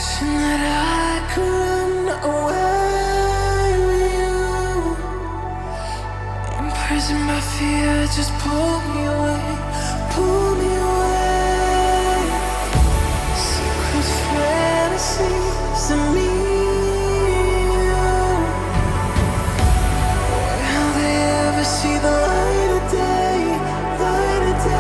Wishing that I could run away with you. Imprisoned by fear, just pull me away, pull me away. Secret fantasies of me. Will they ever see the light of day, light of day?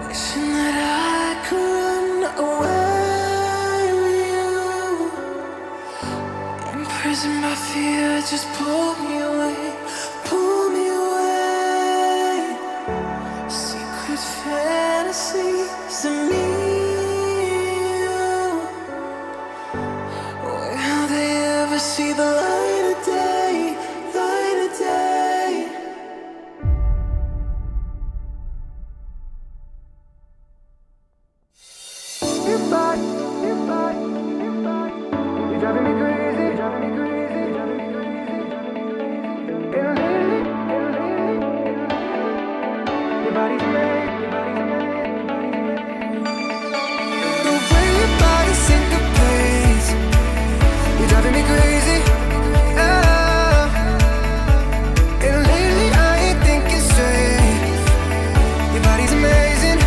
Wishing that I could run away with you. Imprisoned by fear, just pull me away, pull me away. Secret fantasies of me. Will they ever see the light of day, light of day? You're driving me crazy, driving me crazy, driving me crazy. And lately, your body's made, your body's made. The way your body syncopates, you're driving me crazy. Oh. And lately I ain't thinking straight. Your body's amazing.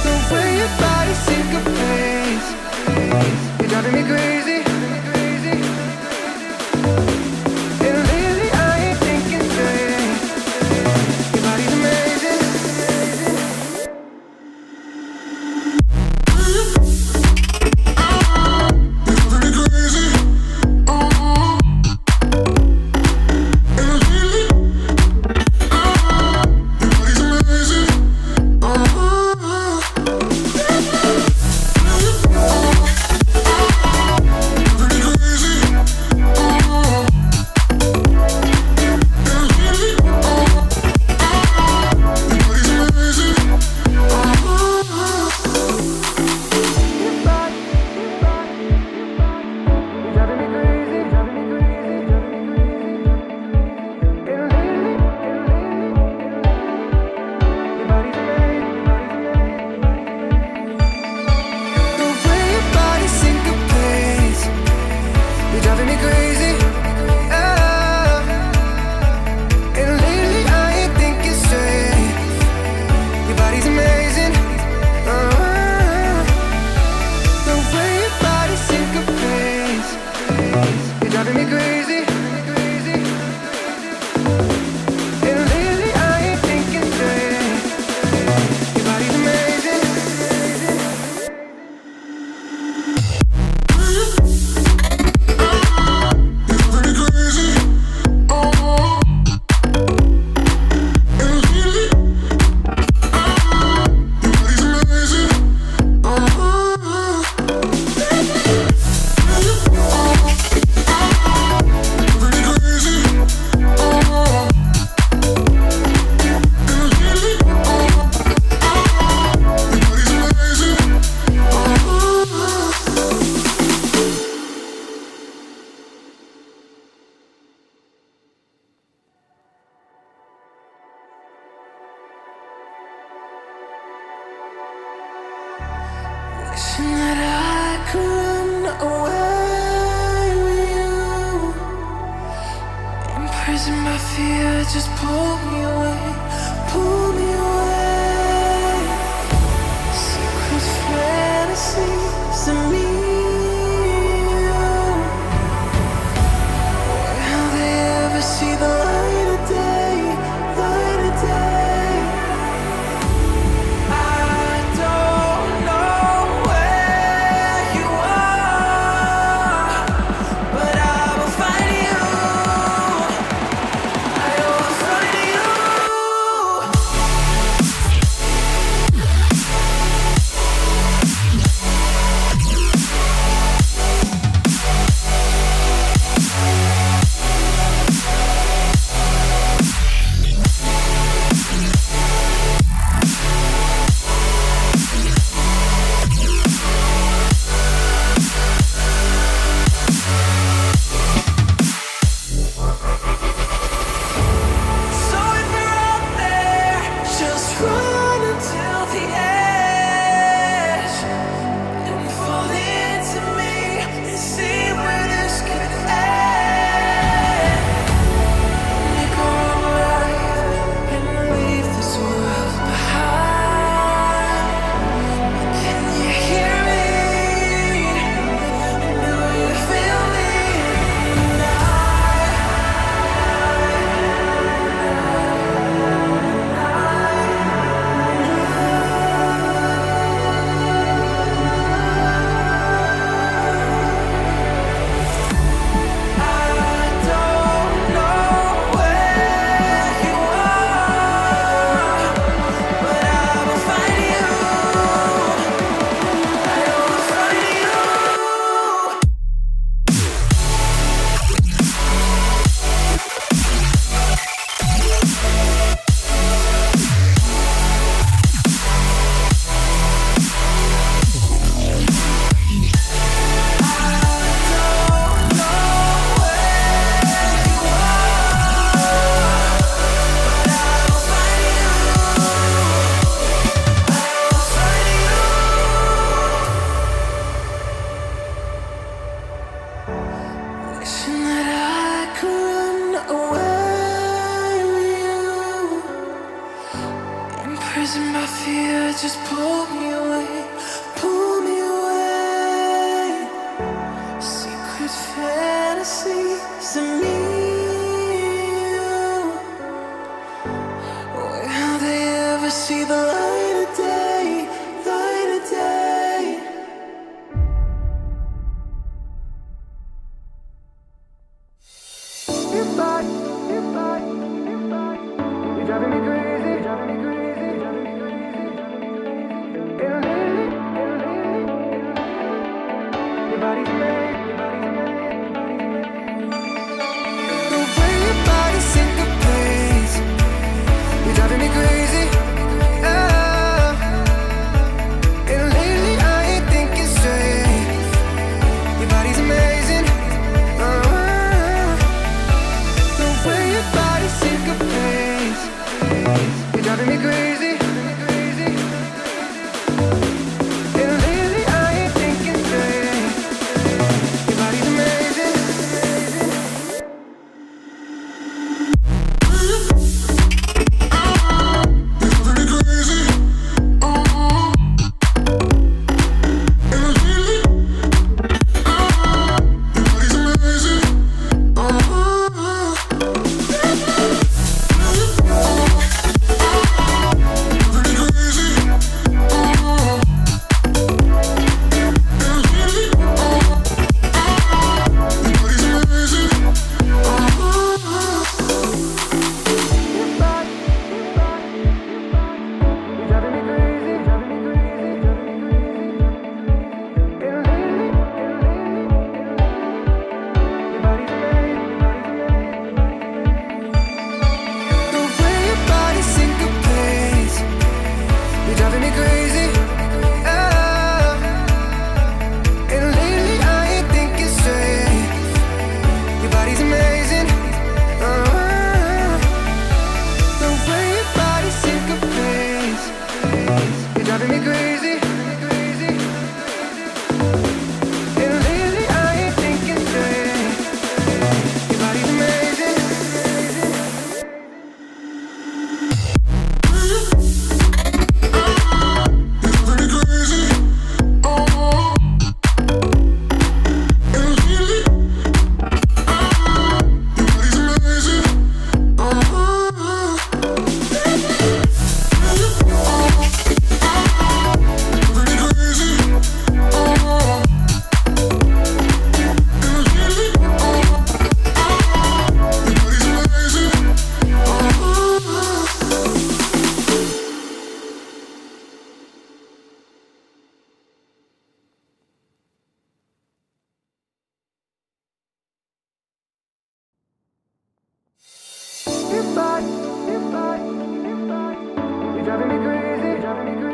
The way your body syncopates, you're driving me crazy. And lately I ain't thinking straight. Your body's amazing. Wishing that I could run away with you. Imprisoned by fear, just pull me away, pull me away. Secrets, fantasies, and me. Will they ever see the light of day, light of day? I don't know where you are, but I will find you. I will find you. driving me crazy.